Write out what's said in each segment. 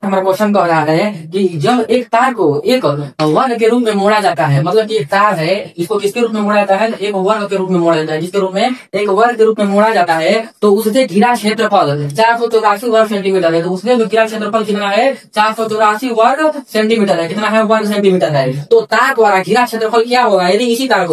हमारा क्वेश्चन कह रहा है कि जब एक तार को एक वर्ग के रूप में मोड़ा जाता है, मतलब कि एक तार है, इसको किसके रूप में मोड़ा जाता है, एक वर्ग के रूप में मोड़ा जाता है, जिसके रूप में एक वर्ग के रूप में मोड़ा जाता है, तो उससे घिरा क्षेत्रफल 484 वर्ग सेंटीमीटर है। तो उसमें जो घिरा क्षेत्रफल कितना है, 484 वर्ग सेंटीमीटर है। कितना है, वर्ग सेंटीमीटर है। तो तार द्वारा घिरा क्षेत्रफल क्या होगा, यदि इसी तार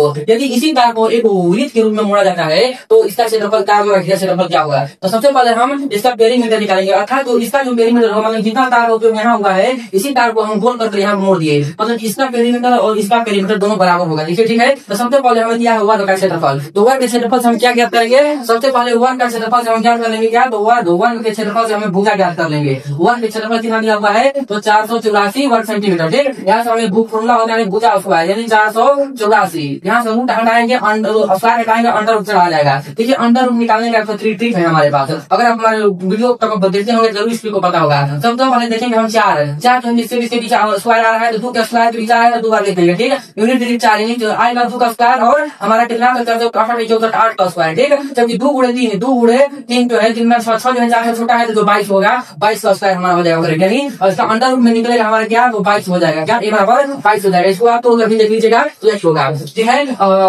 को एक वृत्त के रूप में मोड़ा जाता है, तो इसका क्षेत्रफल, तार द्वारा घिरा क्षेत्रफल क्या होगा। तो सबसे पहले हम इसका पेरीमीटर निकालेंगे, अर्थात तो इसका जो पेरीमीटर होगा, मतलब जितना तार उपयोग यहाँ हुआ है, इसी तार को हम गोल करके यहाँ मोड़ दिए, मतलब इसका पेरीमीटर और इसका पेरीमीटर दोनों बराबर होगा। देखिए ठीक है। तो सबसे पहले हमें दिया हुआ वर्ग का क्षेत्रफल, तो वर्ग के क्षेत्रफल से हम क्या ज्ञात करेंगे, सबसे पहले वर्ग का क्षेत्रफल से हम ज्ञात कर लेंगे क्या, तो वर्ग के क्षेत्रफल से हमें भुजा ज्ञात कर लेंगे। वर्ग के क्षेत्रफल कितना दिया हुआ है, तो 484 वर्ग सेंटीमीटर। ठीक, यहाँ से हमें फॉर्मूला होता है भुजा स्क्वायर, यानी 484। यहाँ से रूट हटाएंगे, स्क्वायर हटाएंगे, अंडर रूट चला जाएगा। देखिए अंडर रूट निकालने का ट्रिक है हमारे पास, अगर आप हमारे वीडियो तक देखते होंगे जरूर इस को पता होगा। सबसे पहले देखेंगे हम चार तो इससे पीछे स्क्वायर आ रहा है, तो 2 का स्क्वायर पीछे आएगा, 2 बार लिख देंगे। ठीक है, यूनिट डिजिट 4 आएगा 2 का स्क्वायर, और हमारा कितना 8 का स्क्वायर। ठीक है, जबकि 2 गुणे 3 जो है, 3 में 6 जो है 4 से छोटा है, तो 22 होगा, 22 का स्क्वायर हमारा हो जाएगा। यानी इसका अंडर रूट में निकलेगा हमारा क्या, तो 22 हो जाएगा। क्या, बराबर 22 हो जाएगा। इसको आप तो अभी देख लीजिएगा तो यही होगा। ठीक है,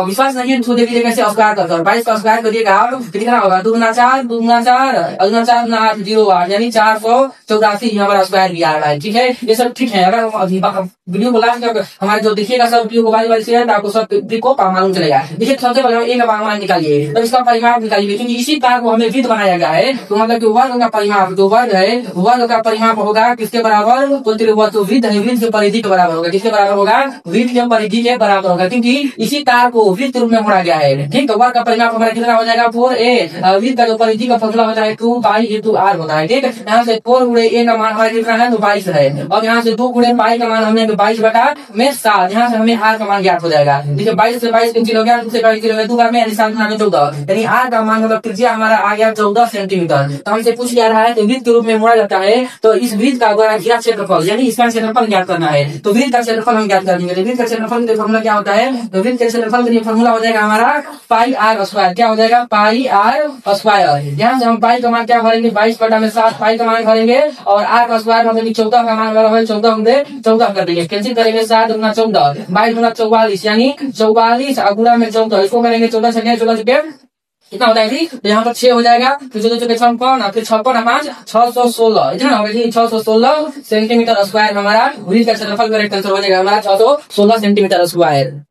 विश्वास नहीं है तो देख लीजिएगा कैसे स्क्वायर करता है। 22 का स्क्वायर करिएगा कितना होगा, 2 गुना 4 4 0 8, यानी 484 यहाँ पर स्क्वायर भी आ रहा है। ठीक है, ये सब ठीक है। अगर वीडियो को लास्ट तक हमारे जो देखिएगा सब वीडियो को बारी से आपको सब ट्रिक को मालूम चलेगा। देखिए सबसे पहले एक परिमाप निकालिए, तो इसका परिमाप निकालिए, क्योंकि इसी तार को हमें वृत्त बनाया गया है, तो मतलब कि वर्ग का परिमाप, जो वर्ग है, वर्ग का परिमाप होगा किसके बराबर, तो वृत्त है, वृत्त की परिधि के बराबर होगा। किसके बराबर होगा, वृत्त की परिधि के बराबर होगा, क्योंकि इसी तार को वृत्त रूप में मोड़ा गया है। ठीक, तो वर्ग का परिमाप हमारा कितना हो जाएगा, 4a। वृत्त का जो परिधि का फॉर्मूला होता है 2 पाई into r होता है। ठीक, यहाँ से 4 गुणे a का मान हमारा कितना है, तो 22 है, और यहाँ से 2 गुणे पाई का मान हमने 22/7, यहाँ से हमें r का मान ज्ञात हो जाएगा। देखिए 22 से 22 कैंसिल हो गया, 2 से 22 कैंसिल हो गया, 2 बार में यानी 7 गुना 14, यानी r का मान मतलब त्रिज्या हमारा आ गया 14 सेंटीमीटर। तो हमसे पूछ लिया रहा है कि वृत्त के रूप में मोड़ा जाता है, तो इस वृत्त का घिरा क्षेत्रफल, यानी इसका क्षेत्रफल ज्ञात करना है। तो वृत्त का क्षेत्रफल हम ज्ञात कर देंगे। वृत्त का क्षेत्रफल का फॉर्मूला क्या होता है, तो वृत्त के क्षेत्रफल का फॉर्मूला हो जाएगा हमारा पाई r स्क्वायर। क्या हो जाएगा, पाई r स्क्वायर। यहाँ से हम पाई का मान क्या भरेंगे, 22/7 पाई का मान भरेंगे, और r का स्क्वायर मतलब 14 का मान बराबर 14 कर देंगे, कैंसिल करेंगे, 7 गुना 14, 22 गुना 44, यानी 44 गुना में 14, इसको करेंगे 14 से 14 कितना होता है, तो यहाँ पर 6 हो जाएगा, फिर 14 चौके 56, फिर 56 5 616, इतना होगा कि 616 सेंटीमीटर स्क्वायर हमारा वृत्त का क्षेत्रफल करेक्ट आंसर हो जाएगा हमारा 616 सेंटीमीटर स्क्वायर।